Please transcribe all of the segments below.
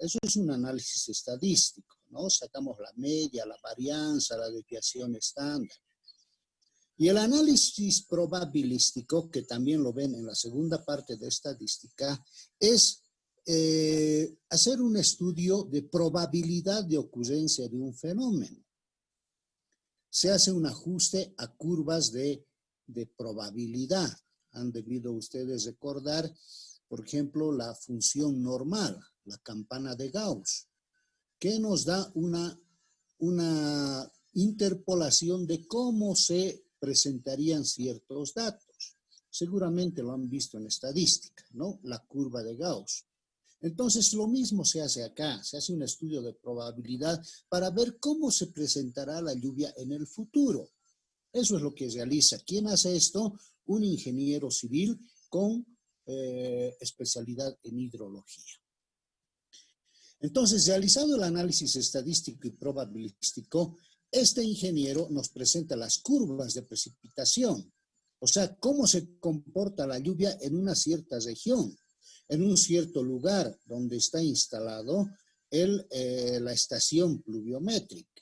Eso es un análisis estadístico, ¿no? Sacamos la media, la varianza, la desviación estándar. Y el análisis probabilístico, que también lo ven en la segunda parte de estadística, es hacer un estudio de probabilidad de ocurrencia de un fenómeno. Se hace un ajuste a curvas de probabilidad. Han debido ustedes recordar, por ejemplo, la función normal, la campana de Gauss, que nos da una interpolación de cómo se presentarían ciertos datos. Seguramente lo han visto en estadística, ¿no? La curva de Gauss. Entonces, lo mismo se hace acá, se hace un estudio de probabilidad para ver cómo se presentará la lluvia en el futuro. Eso es lo que realiza. ¿Quién hace esto? Un ingeniero civil con especialidad en hidrología. Entonces, realizado el análisis estadístico y probabilístico, este ingeniero nos presenta las curvas de precipitación, o sea, cómo se comporta la lluvia en una cierta región, en un cierto lugar donde está instalado la estación pluviométrica.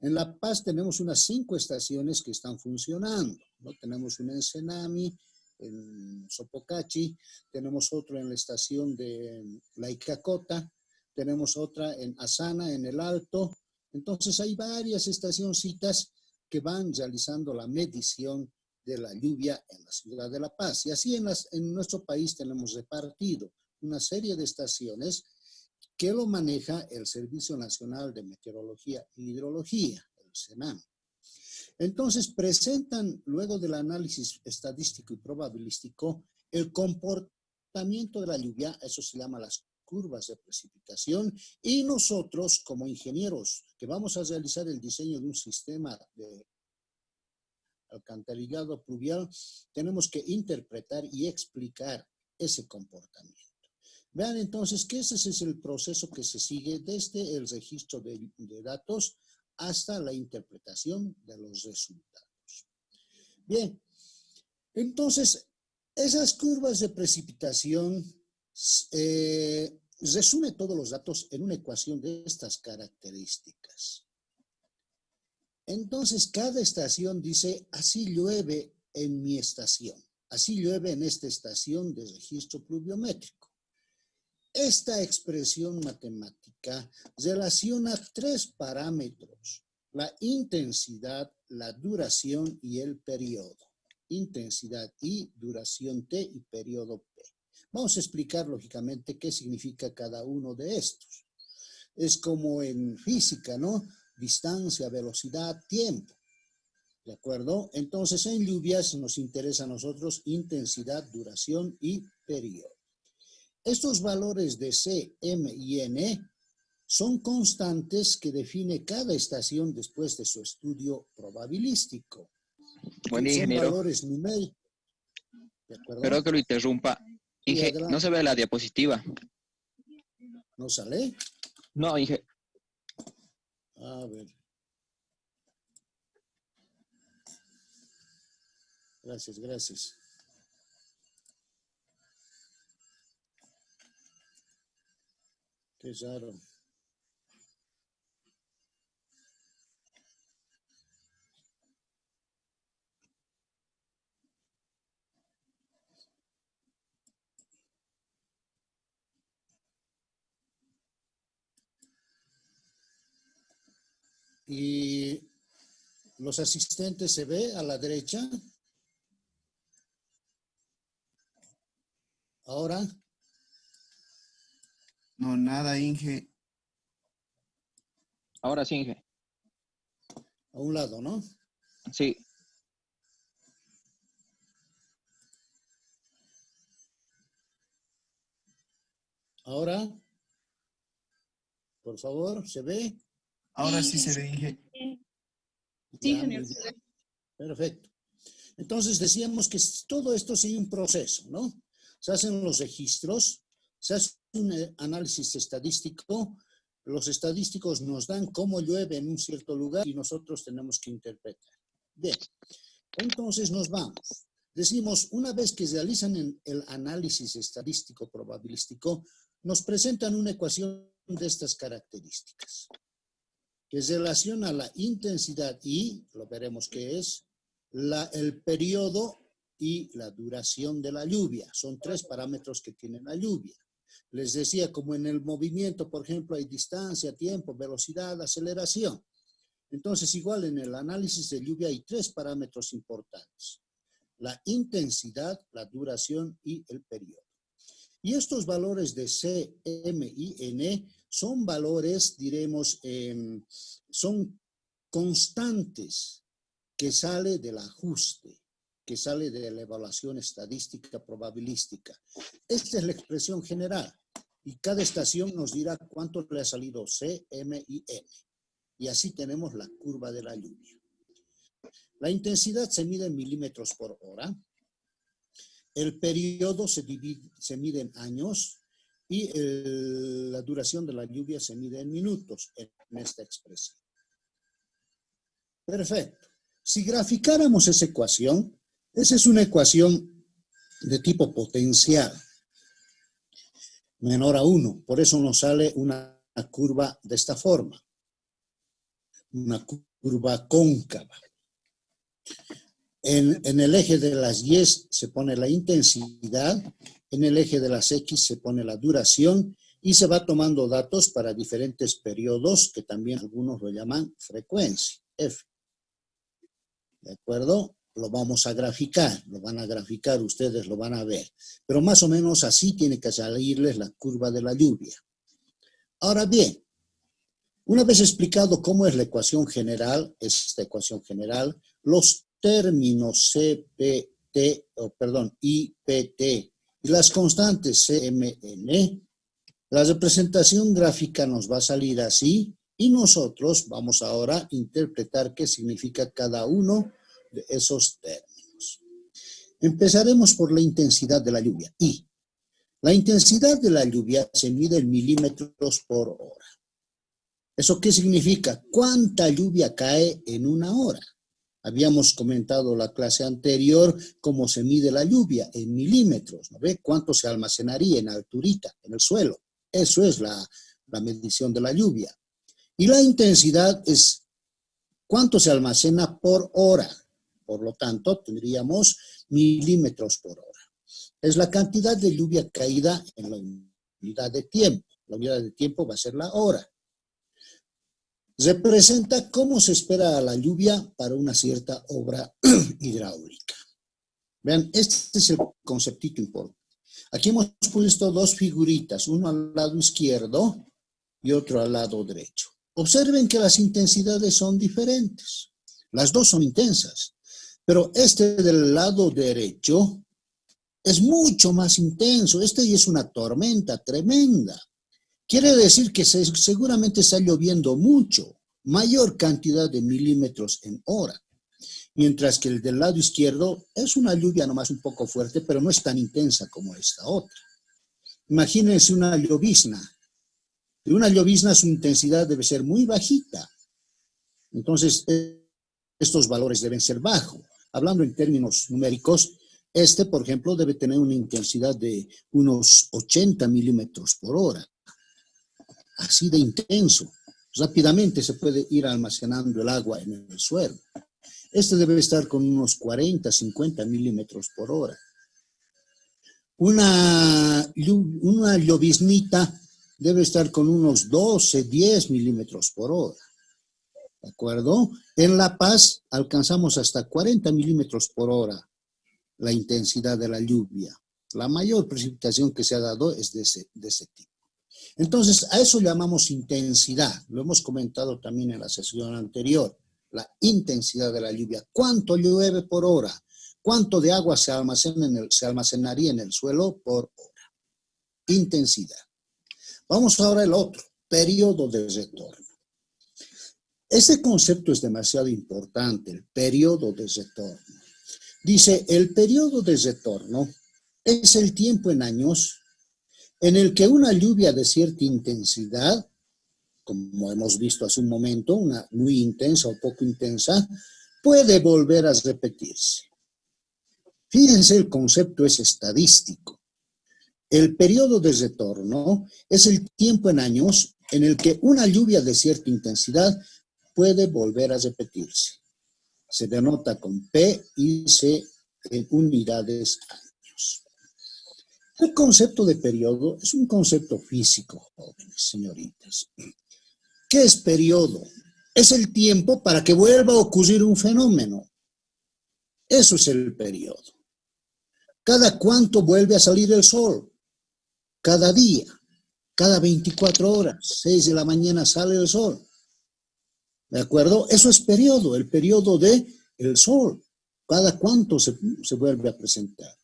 En La Paz tenemos unas 5 estaciones que están funcionando, ¿no? Tenemos una en Senami, en Sopocachi, tenemos otro en la estación de La Icacota, tenemos otra en Asana, en el Alto. Entonces hay varias estacioncitas que van realizando la medición de la lluvia en la ciudad de La Paz. Y así en nuestro país tenemos repartido una serie de estaciones que lo maneja el Servicio Nacional de Meteorología y Hidrología, el SENAM. Entonces presentan, luego del análisis estadístico y probabilístico, el comportamiento de la lluvia, eso se llama las curvas de precipitación, y nosotros como ingenieros que vamos a realizar el diseño de un sistema de alcantarillado pluvial, tenemos que interpretar y explicar ese comportamiento. Vean entonces que ese es el proceso que se sigue desde el registro de datos hasta la interpretación de los resultados. Bien, entonces esas curvas de precipitación resume todos los datos en una ecuación de estas características. Entonces, cada estación dice, así llueve en mi estación, así llueve en esta estación de registro pluviométrico. Esta expresión matemática relaciona 3 parámetros, la intensidad, la duración y el periodo. Intensidad I, duración T y periodo P. Vamos a explicar lógicamente qué significa cada uno de estos. Es como en física, ¿no? Distancia, velocidad, tiempo. ¿De acuerdo? Entonces, en lluvias nos interesa a nosotros intensidad, duración y periodo. Estos valores de C, M y N son constantes que define cada estación después de su estudio probabilístico. Buen Son ingeniero. valores numéricos. ¿De acuerdo? Perdón que lo interrumpa. Sí, No se ve la diapositiva. ¿No sale? No, Inge. A ver. Gracias, gracias. Qué raro. Y los asistentes se ve a la derecha. Ahora. No, nada, Inge. Ahora sí, Inge. A un lado, ¿no? Sí. Ahora. Por favor, ¿se ve? Ahora sí se ve, Inge. Sí, Ya, señor. muy bien. Perfecto. Entonces decíamos que todo esto sigue un proceso, ¿no? Se hacen los registros, se hace un análisis estadístico, los estadísticos nos dan cómo llueve en un cierto lugar y nosotros tenemos que interpretar. Bien, entonces nos vamos. Decimos, una vez que realizan el análisis estadístico probabilístico, nos presentan una ecuación de estas características, que relaciona la intensidad y, lo veremos que es, el periodo y la duración de la lluvia. Son tres parámetros que tiene la lluvia. Les decía, como en el movimiento, por ejemplo, hay distancia, tiempo, velocidad, aceleración. Entonces, igual en el análisis de lluvia hay tres parámetros importantes: la intensidad, la duración y el periodo. Y estos valores de C, M y N son valores, diremos, son constantes que sale del ajuste, que sale de la evaluación estadística probabilística. Esta es la expresión general y cada estación nos dirá cuánto le ha salido C, M y N. Y así tenemos la curva de la lluvia. La intensidad se mide en milímetros por hora. El periodo se mide en años y la duración de la lluvia se mide en minutos en esta expresión. Perfecto. Si graficáramos esa ecuación, esa es una ecuación de tipo potencial, menor a 1. Por eso nos sale una curva de esta forma, una curva cóncava. En el eje de las Y se pone la intensidad, en el eje de las X se pone la duración y se va tomando datos para diferentes periodos, que también algunos lo llaman frecuencia, F. ¿De acuerdo? Lo vamos a graficar, lo van a graficar, ustedes lo van a ver. Pero más o menos así tiene que salirles la curva de la lluvia. Ahora bien, una vez explicado cómo es la ecuación general, esta ecuación general, los términos IPT y las constantes CMN, la representación gráfica nos va a salir así y nosotros vamos ahora a interpretar qué significa cada uno de esos términos. Empezaremos por la intensidad de la lluvia. I. La intensidad de la lluvia se mide en milímetros por hora. ¿Eso qué significa? ¿Cuánta lluvia cae en una hora? Habíamos comentado la clase anterior cómo se mide la lluvia en milímetros, ¿no ve? ¿Cuánto se almacenaría en alturita, en el suelo? Eso es la medición de la lluvia. Y la intensidad es cuánto se almacena por hora. Por lo tanto, tendríamos milímetros por hora. Es la cantidad de lluvia caída en la unidad de tiempo. La unidad de tiempo va a ser la hora. Representa cómo se espera la lluvia para una cierta obra hidráulica. Vean, este es el conceptito importante. Aquí hemos puesto dos figuritas, uno al lado izquierdo y otro al lado derecho. Observen que las intensidades son diferentes. Las dos son intensas, pero este del lado derecho es mucho más intenso. Este ya es una tormenta tremenda. Quiere decir que seguramente está lloviendo mucho, mayor cantidad de milímetros en hora. Mientras que el del lado izquierdo es una lluvia nomás un poco fuerte, pero no es tan intensa como esta otra. Imagínense una llovizna. De una llovizna su intensidad debe ser muy bajita. Entonces, estos valores deben ser bajos. Hablando en términos numéricos, este, por ejemplo, debe tener una intensidad de unos 80 milímetros por hora. Así de intenso. Rápidamente se puede ir almacenando el agua en el suelo. Este debe estar con unos 40, 50 milímetros por hora. Una lloviznita debe estar con unos 12, 10 milímetros por hora. ¿De acuerdo? En La Paz alcanzamos hasta 40 milímetros por hora la intensidad de la lluvia. La mayor precipitación que se ha dado es de ese tipo. Entonces, a eso llamamos intensidad. Lo hemos comentado también en la sesión anterior. La intensidad de la lluvia. ¿Cuánto llueve por hora? ¿Cuánto de agua se almacenaría en el suelo por hora? Intensidad. Vamos ahora al otro, periodo de retorno. Este concepto es demasiado importante, el periodo de retorno. Dice, el periodo de retorno es el tiempo en años en el que una lluvia de cierta intensidad, como hemos visto hace un momento, una muy intensa o poco intensa, puede volver a repetirse. Fíjense, el concepto es estadístico. El periodo de retorno es el tiempo en años en el que una lluvia de cierta intensidad puede volver a repetirse. Se denota con P y C en unidades años. El concepto de periodo es un concepto físico, jóvenes, señoritas. ¿Qué es periodo? Es el tiempo para que vuelva a ocurrir un fenómeno. Eso es el periodo. ¿Cada cuánto vuelve a salir el sol? Cada día, cada 24 horas, 6 de la mañana sale el sol. ¿De acuerdo? Eso es periodo, el periodo del sol. ¿Cada cuánto se vuelve a presentar?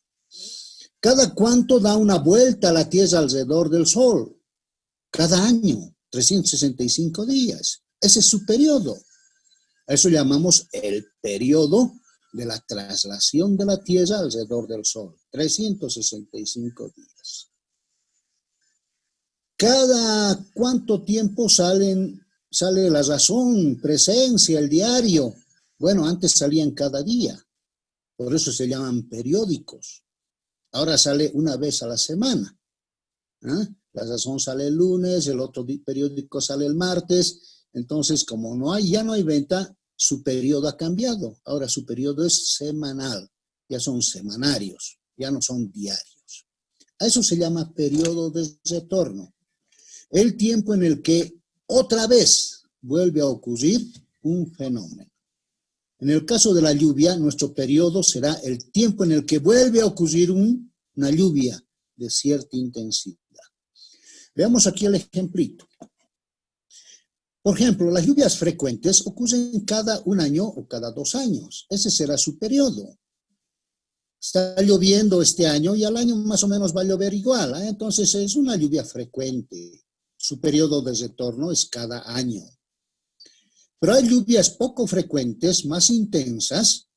¿Cada cuánto da una vuelta a la Tierra alrededor del sol? Cada año, 365 días. Ese es su periodo. A eso llamamos el periodo de la traslación de la Tierra alrededor del sol. 365 días. ¿Cada cuánto tiempo sale la razón, presencia, el diario? Bueno, antes salían cada día. Por eso se llaman periódicos. Ahora sale una vez a la semana. ¿Ah? La razón sale el lunes, el otro periódico sale el martes. Entonces, como ya no hay venta, su periodo ha cambiado. Ahora su periodo es semanal. Ya son semanarios, ya no son diarios. A eso se llama periodo de retorno. El tiempo en el que otra vez vuelve a ocurrir un fenómeno. En el caso de la lluvia, nuestro periodo será el tiempo en el que vuelve a ocurrir una lluvia de cierta intensidad. Veamos aquí el ejemplito. Por ejemplo, las lluvias frecuentes ocurren cada un año o cada 2 años. Ese será su periodo. Está lloviendo este año y al año más o menos va a llover igual. Entonces es una lluvia frecuente. Su periodo de retorno es cada año. Pero hay lluvias poco frecuentes, más intensas,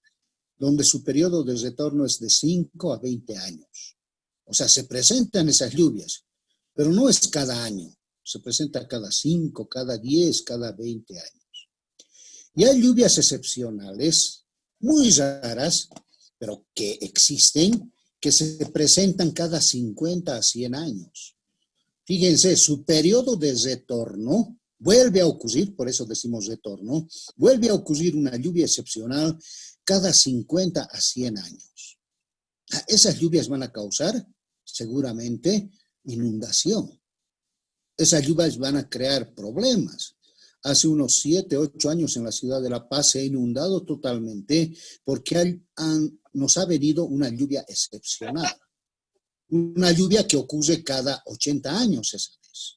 donde su periodo de retorno es de 5 a 20 años. O sea, se presentan esas lluvias, pero no es cada año. Se presenta cada 5, cada 10, cada 20 años. Y hay lluvias excepcionales, muy raras, pero que existen, que se presentan cada 50 a 100 años. Fíjense, su periodo de retorno vuelve a ocurrir, por eso decimos retorno, vuelve a ocurrir una lluvia excepcional cada 50 a 100 años. Esas lluvias van a causar seguramente inundación. Esas lluvias van a crear problemas. Hace unos 7, 8 años en la ciudad de La Paz se ha inundado totalmente porque nos ha venido una lluvia excepcional. Una lluvia que ocurre cada 80 años esa vez.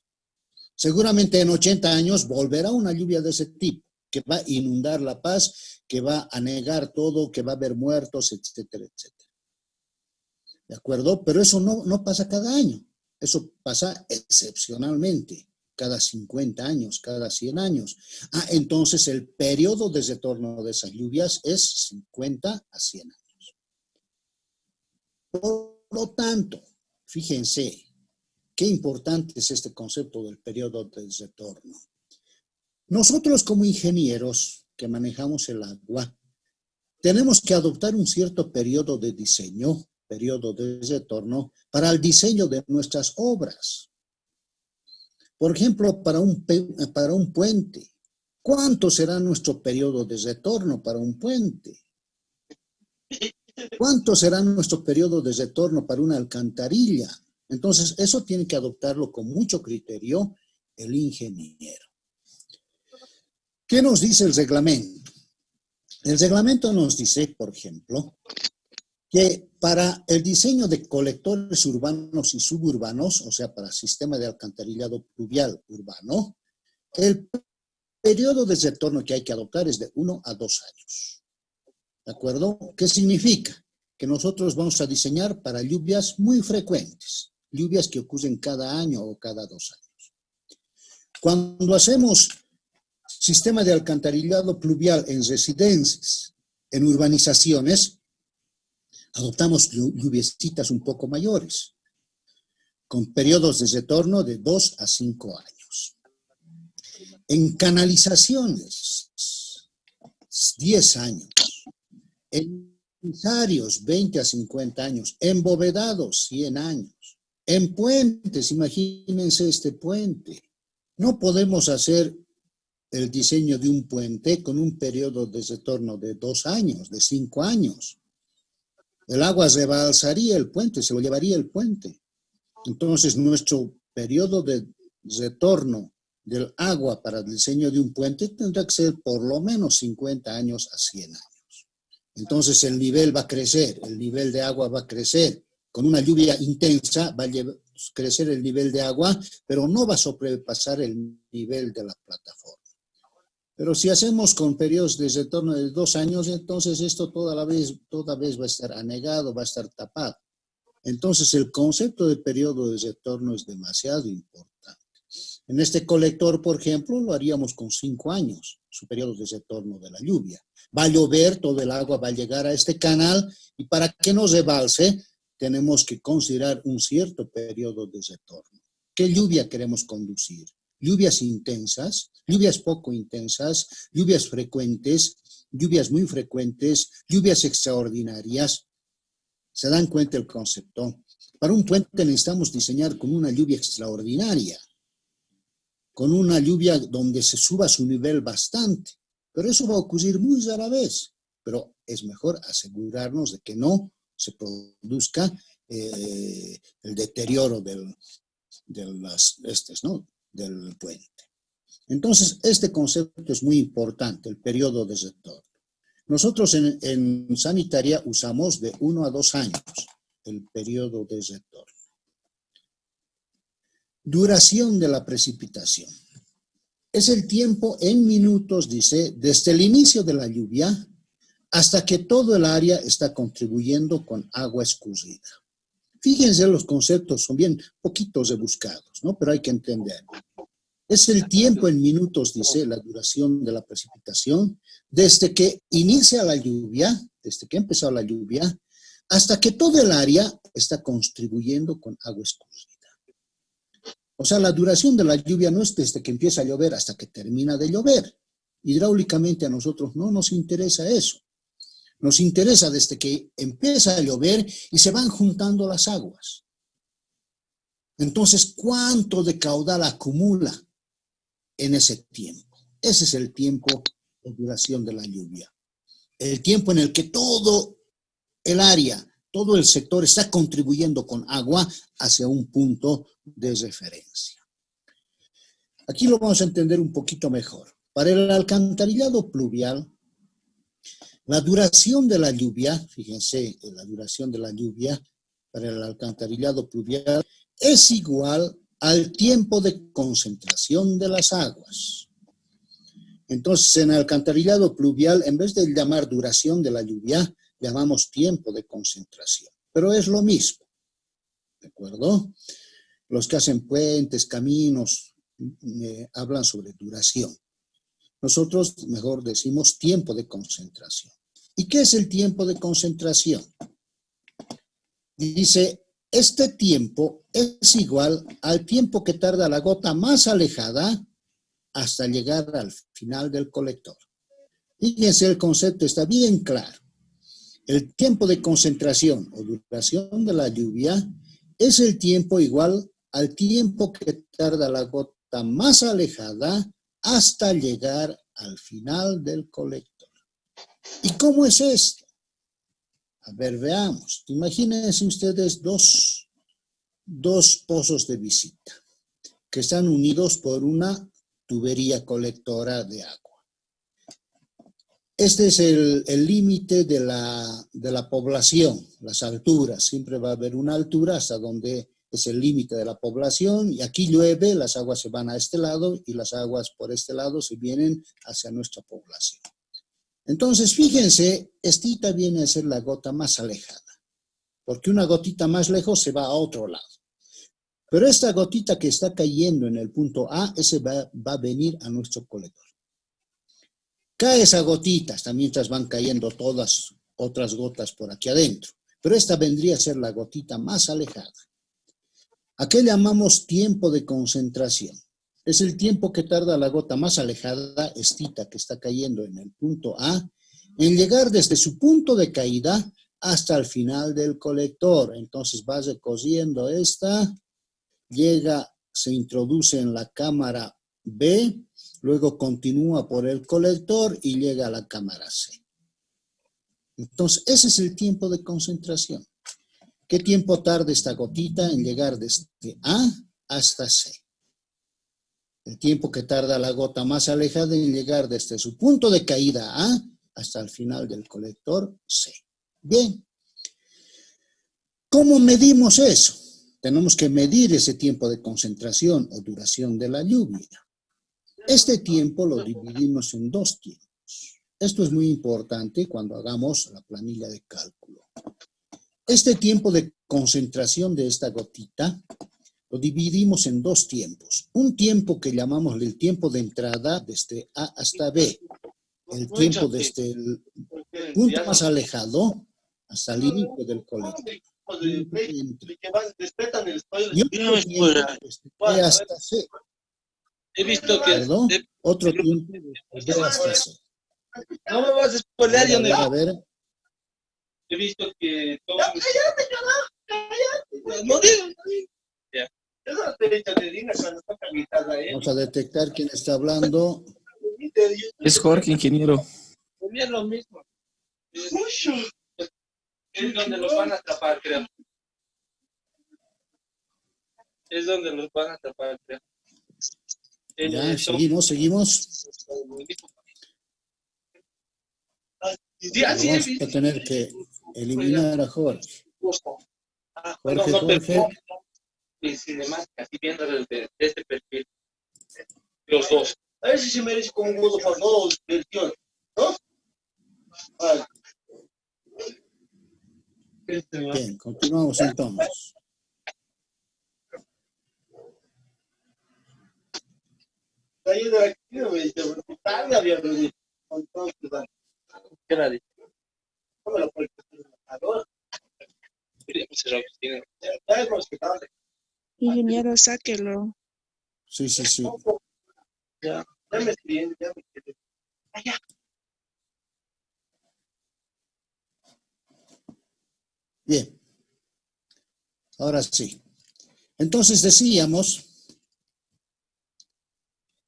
Seguramente en 80 años volverá una lluvia de ese tipo, que va a inundar La Paz, que va a anegar todo, que va a haber muertos, etcétera, etcétera. ¿De acuerdo? Pero eso no pasa cada año. Eso pasa excepcionalmente, cada 50 años, cada 100 años. Entonces el periodo de retorno de esas lluvias es 50 a 100 años. Por lo tanto, fíjense, qué importante es este concepto del periodo de retorno. Nosotros como ingenieros que manejamos el agua, tenemos que adoptar un cierto periodo de diseño, periodo de retorno, para el diseño de nuestras obras. Por ejemplo, para un puente. ¿Cuánto será nuestro periodo de retorno para un puente? ¿Cuánto será nuestro periodo de retorno para una alcantarilla? Entonces, eso tiene que adoptarlo con mucho criterio el ingeniero. ¿Qué nos dice el reglamento? El reglamento nos dice, por ejemplo, que para el diseño de colectores urbanos y suburbanos, o sea, para sistema de alcantarillado pluvial urbano, el periodo de retorno que hay que adoptar es de 1 a 2 años. ¿De acuerdo? ¿Qué significa? Que nosotros vamos a diseñar para lluvias muy frecuentes, lluvias que ocurren cada año o cada 2 años. Cuando hacemos sistema de alcantarillado pluvial en residencias, en urbanizaciones, adoptamos lluviecitas un poco mayores, con periodos de retorno de 2 a 5 años. En canalizaciones, 10 años. En comisarios, 20 a 50 años. En bovedados, 100 años. En puentes, imagínense este puente, No podemos hacer el diseño de un puente con un periodo de retorno de 2 años, de 5 años. El agua rebalsaría el puente, se lo llevaría el puente. Entonces, nuestro periodo de retorno del agua para el diseño de un puente tendrá que ser por lo menos 50 años a 100 años. Entonces, el nivel va a crecer, el nivel de agua va a crecer. Con una lluvia intensa va a crecer el nivel de agua, pero no va a sobrepasar el nivel de la plataforma. Pero si hacemos con periodos de retorno de 2 años, entonces esto toda vez va a estar anegado, va a estar tapado. Entonces el concepto de periodo de retorno es demasiado importante. En este colector, por ejemplo, lo haríamos con 5 años, su periodo de retorno de la lluvia. Va a llover, todo el agua va a llegar a este canal y para que no rebalse, tenemos que considerar un cierto periodo de retorno. ¿Qué lluvia queremos conducir? Lluvias intensas, lluvias poco intensas, lluvias frecuentes, lluvias muy frecuentes, lluvias extraordinarias. ¿Se dan cuenta el concepto? Para un puente necesitamos diseñar con una lluvia extraordinaria, con una lluvia donde se suba su nivel bastante. Pero eso va a ocurrir muy rara vez. Pero es mejor asegurarnos de que no se produzca el deterioro del puente. Entonces, este concepto es muy importante, el periodo de retorno. Nosotros en sanitaria usamos de 1 a 2 años el periodo de retorno. Duración de la precipitación. Es el tiempo en minutos, dice, desde el inicio de la lluvia hasta que todo el área está contribuyendo con agua escurrida. Fíjense, los conceptos son bien poquitos rebuscados, ¿no? Pero hay que entender. Es el tiempo en minutos, dice, la duración de la precipitación, desde que inicia la lluvia, desde que empezó la lluvia, hasta que todo el área está contribuyendo con agua escurrida. O sea, la duración de la lluvia no es desde que empieza a llover hasta que termina de llover. Hidráulicamente a nosotros no nos interesa eso. Nos interesa desde que empieza a llover y se van juntando las aguas. Entonces, ¿cuánto de caudal acumula en ese tiempo? Ese es el tiempo de duración de la lluvia. El tiempo en el que todo el área, todo el sector está contribuyendo con agua hacia un punto de referencia. Aquí lo vamos a entender un poquito mejor. Para el alcantarillado pluvial, la duración de la lluvia, fíjense, la duración de la lluvia para el alcantarillado pluvial es igual al tiempo de concentración de las aguas. Entonces, en el alcantarillado pluvial, en vez de llamar duración de la lluvia, llamamos tiempo de concentración. Pero es lo mismo, ¿de acuerdo? Los que hacen puentes, caminos, hablan sobre duración. Nosotros mejor decimos tiempo de concentración. ¿Y qué es el tiempo de concentración? Dice, este tiempo es igual al tiempo que tarda la gota más alejada hasta llegar al final del colector. Fíjense, el concepto está bien claro. El tiempo de concentración o duración de la lluvia es el tiempo igual al tiempo que tarda la gota más alejada hasta llegar al final del colector. ¿Y cómo es esto? A ver, veamos. Imagínense ustedes dos pozos de visita que están unidos por una tubería colectora de agua. Este es el límite de la población, las alturas. Siempre va a haber una altura hasta donde es el límite de la población y aquí llueve, las aguas se van a este lado y las aguas por este lado se vienen hacia nuestra población. Entonces, fíjense, esta viene a ser la gota más alejada, porque una gotita más lejos se va a otro lado. Pero esta gotita que está cayendo en el punto A, ese va a venir a nuestro colector. Cae esa gotita, hasta mientras van cayendo todas otras gotas por aquí adentro. Pero esta vendría a ser la gotita más alejada. ¿A qué llamamos tiempo de concentración? Es el tiempo que tarda la gota más alejada, esta que está cayendo en el punto A, en llegar desde su punto de caída hasta el final del colector. Entonces va recorriendo esta, llega, se introduce en la cámara B, luego continúa por el colector y llega a la cámara C. Entonces, ese es el tiempo de concentración. ¿Qué tiempo tarda esta gotita en llegar desde A hasta C? El tiempo que tarda la gota más alejada en llegar desde su punto de caída A hasta el final del colector C. Bien. ¿Cómo medimos eso? Tenemos que medir ese tiempo de concentración o duración de la lluvia. Este tiempo lo dividimos en dos tiempos. Esto es muy importante cuando hagamos la planilla de cálculo. Este tiempo de concentración de esta gotita lo dividimos en dos tiempos. Un tiempo que llamamos el tiempo de entrada desde A hasta B. El tiempo desde el punto más alejado hasta el inicio del colector. Y otro tiempo desde B hasta C. He visto que... ¿Perdón? Otro tiempo desde B hasta C. No me vas a spoilear, yo A ver. he visto que... ¡Cállate! No digo. Ya. Eso te he dicho de Dina cuando está caguitada, Vamos a detectar quién está hablando. Es Jorge, ingeniero. Es lo mismo. Es donde los van a atrapar, creo. Es donde los van a atrapar, creo. Ya, seguimos. Vamos a tener que eliminar a Jorge. Jorge. Y cinemática, así viendo desde este perfil. Los dos. A ver si se merece como un modo famoso, versión, ¿no? Vale. Bien, continuamos entonces. Ahí de aquí me dice, tal había venido. Entonces, ¿qué era? ¿Cómo lo puede hacer? Ingeniero, sáquelo. Sí. Ya me escribí, ya me escribí. Allá. Bien. Ahora sí. Entonces decíamos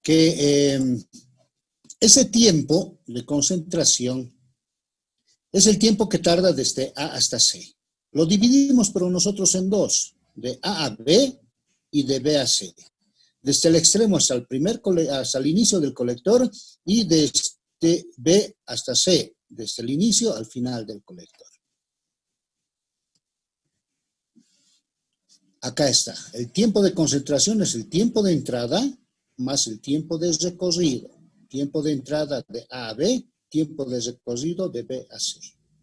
que ese tiempo de concentración es el tiempo que tarda desde A hasta C. Lo dividimos pero nosotros en dos, de A a B y de B a C. Desde el extremo hasta el inicio del colector y desde B hasta C, desde el inicio al final del colector. Acá está. El tiempo de concentración es el tiempo de entrada más el tiempo de recorrido. Tiempo de entrada de A a B, tiempo de recorrido de B a C.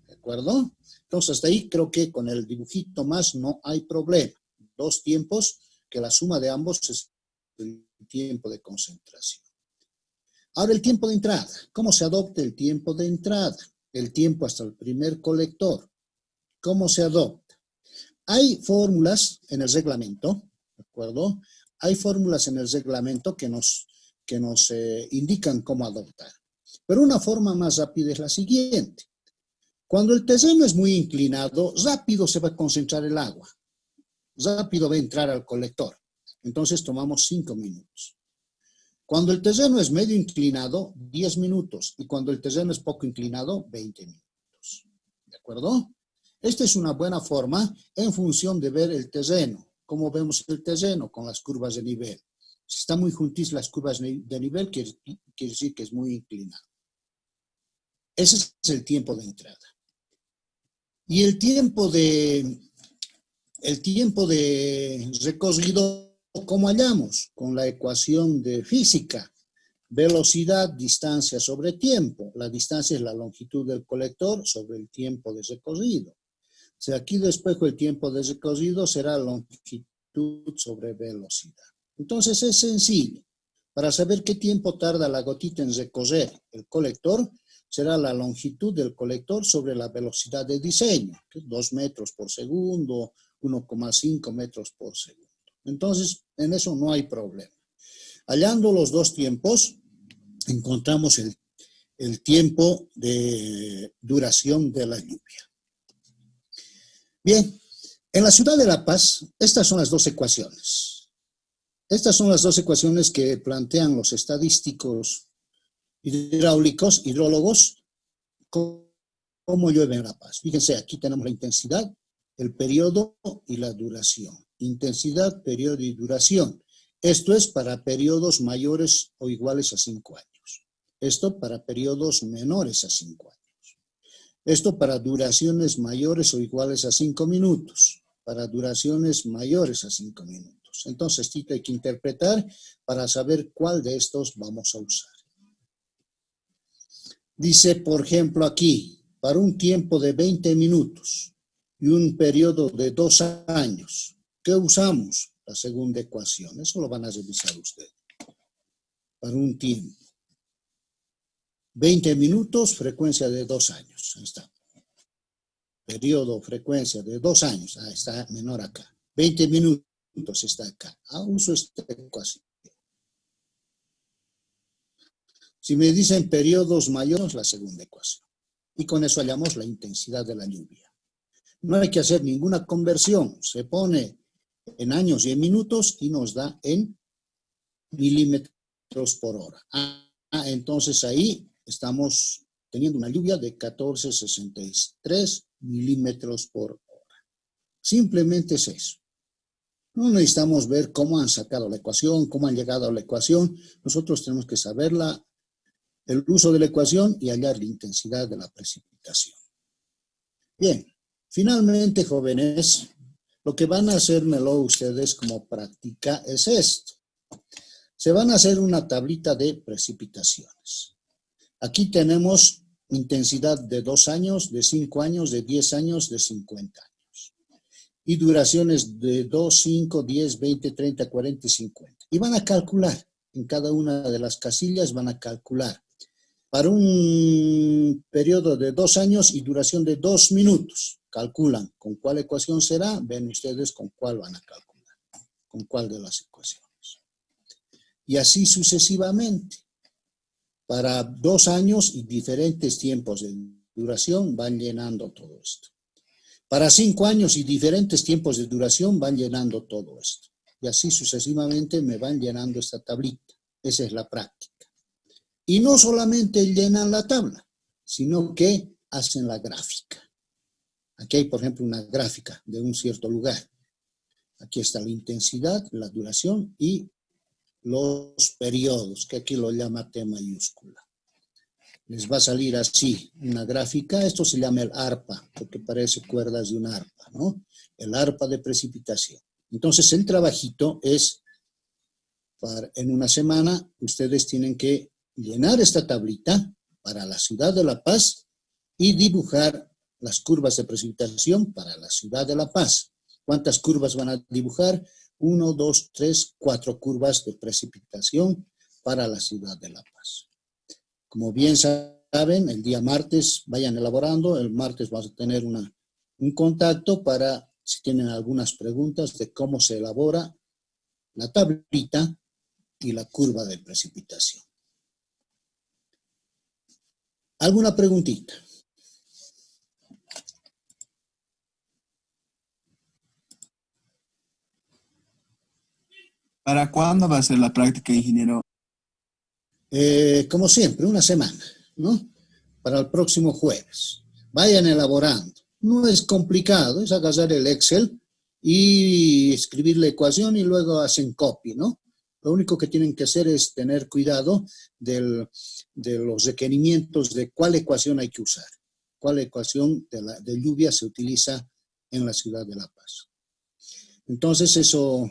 ¿De acuerdo? Entonces, hasta ahí creo que con el dibujito más no hay problema. Dos tiempos que la suma de ambos es el tiempo de concentración. Ahora el tiempo de entrada. ¿Cómo se adopta el tiempo de entrada? El tiempo hasta el primer colector. ¿Cómo se adopta? Hay fórmulas en el reglamento, ¿de acuerdo? Hay fórmulas en el reglamento que nos indican cómo adoptar. Pero una forma más rápida es la siguiente. Cuando el terreno es muy inclinado, rápido se va a concentrar el agua. Rápido va a entrar al colector. Entonces tomamos 5 minutos. Cuando el terreno es medio inclinado, 10 minutos. Y cuando el terreno es poco inclinado, 20 minutos. ¿De acuerdo? Esta es una buena forma en función de ver el terreno. ¿Cómo vemos el terreno? Con las curvas de nivel. Si están muy juntitas las curvas de nivel, quiere decir que es muy inclinado. Ese es el tiempo de entrada. Y el tiempo de recorrido, ¿cómo hallamos? Con la ecuación de física. Velocidad, distancia sobre tiempo. La distancia es la longitud del colector sobre el tiempo de recorrido. Si aquí despejo el tiempo de recorrido, será longitud sobre velocidad. Entonces es sencillo. Para saber qué tiempo tarda la gotita en recorrer el colector, será la longitud del colector sobre la velocidad de diseño, que es 2 metros por segundo, 1,5 metros por segundo. Entonces, en eso no hay problema. Hallando los dos tiempos, encontramos el tiempo de duración de la lluvia. Bien, en la ciudad de La Paz, estas son las dos ecuaciones. Estas son las dos ecuaciones que plantean los estadísticos hidrólogos, cómo llueve en La Paz. Fíjense, aquí tenemos la intensidad, el periodo y la duración. Intensidad, periodo y duración. Esto es para periodos mayores o iguales a 5 años. Esto para periodos menores a 5 años. Esto para duraciones mayores o iguales a 5 minutos. Para duraciones mayores a 5 minutos. Entonces, esto hay que interpretar para saber cuál de estos vamos a usar. Dice, por ejemplo, aquí, para un tiempo de 20 minutos y un periodo de 2 años, ¿qué usamos? La segunda ecuación. Eso lo van a revisar ustedes. Para un tiempo. 20 minutos, frecuencia de 2 años. Ahí está. Periodo, frecuencia de 2 años. Ah, está menor acá. 20 minutos está acá. Ah, uso esta ecuación. Si me dicen periodos mayores, la segunda ecuación. Y con eso hallamos la intensidad de la lluvia. No hay que hacer ninguna conversión. Se pone en años y en minutos y nos da en milímetros por hora. Entonces ahí estamos teniendo una lluvia de 1463 milímetros por hora. Simplemente es eso. No necesitamos ver cómo han sacado la ecuación, cómo han llegado a la ecuación. Nosotros tenemos que saber el uso de la ecuación y hallar la intensidad de la precipitación. Bien, finalmente, jóvenes, lo que van a hacérmelo ustedes como práctica es esto. Se van a hacer una tablita de precipitaciones. Aquí tenemos intensidad de 2 años, de 5 años, de 10 años, de 50 años. Y duraciones de 2, 5, 10, 20, 30, 40 y 50. Y van a calcular, en cada una de las casillas van a calcular. Para un periodo de 2 años y duración de 2 minutos. Calculan con cuál ecuación será, ven ustedes con cuál van a calcular, con cuál de las ecuaciones. Y así sucesivamente. Para 2 años y diferentes tiempos de duración van llenando todo esto. Para 5 años y diferentes tiempos de duración van llenando todo esto. Y así sucesivamente me van llenando esta tablita. Esa es la práctica. Y no solamente llenan la tabla, sino que hacen la gráfica. Aquí hay, por ejemplo, una gráfica de un cierto lugar. Aquí está la intensidad, la duración y los periodos, que aquí lo llama T mayúscula. Les va a salir así una gráfica. Esto se llama el arpa, porque parece cuerdas de un arpa, ¿no? El arpa de precipitación. Entonces, el trabajito es, en una semana, ustedes tienen que llenar esta tablita para la ciudad de La Paz y dibujar las curvas de precipitación para la ciudad de La Paz. ¿Cuántas curvas van a dibujar? 1, 2, 3, 4 curvas de precipitación para la ciudad de La Paz. Como bien saben, el día martes vayan elaborando. El martes vamos a tener un contacto para, si tienen algunas preguntas, de cómo se elabora la tablita y la curva de precipitación. ¿Alguna preguntita? ¿Para cuándo va a ser la práctica, ingeniero? Como siempre, una semana, ¿no? Para el próximo jueves. Vayan elaborando. No es complicado, es agarrar el Excel y escribir la ecuación y luego hacen copy, ¿no? Lo único que tienen que hacer es tener cuidado de los requerimientos de cuál ecuación hay que usar. Cuál ecuación de lluvia se utiliza en la ciudad de La Paz. Entonces, eso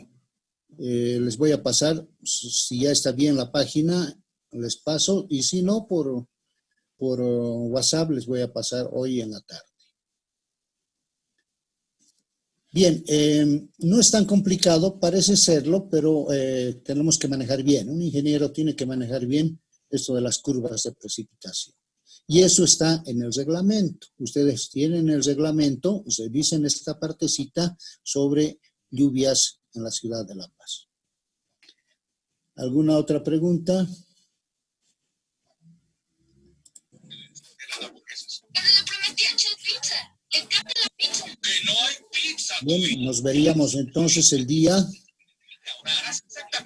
les voy a pasar. Si ya está bien la página, les paso. Y si no, por WhatsApp les voy a pasar hoy en la tarde. Bien, no es tan complicado, parece serlo, pero tenemos que manejar bien. Un ingeniero tiene que manejar bien esto de las curvas de precipitación. Y eso está en el reglamento. Ustedes tienen el reglamento, revisen esta partecita sobre lluvias en la ciudad de La Paz. ¿Alguna otra pregunta? Bien, nos veríamos entonces el día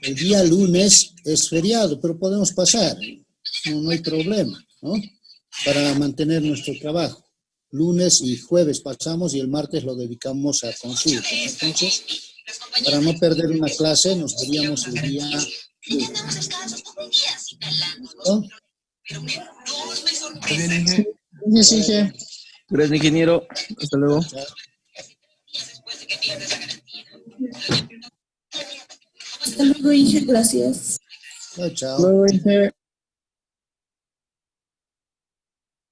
El día lunes es feriado, pero podemos pasar. No hay problema, ¿no? Para mantener nuestro trabajo. Lunes y jueves pasamos y el martes lo dedicamos a consulta. Entonces, para no perder una clase, nos veríamos el día lunes. ¿No? ¿Está bien, Inge? Sí, Inge. Gracias, ingeniero. Hasta luego. Hasta luego, Inge, gracias. Chao, chao. Luego, Inge.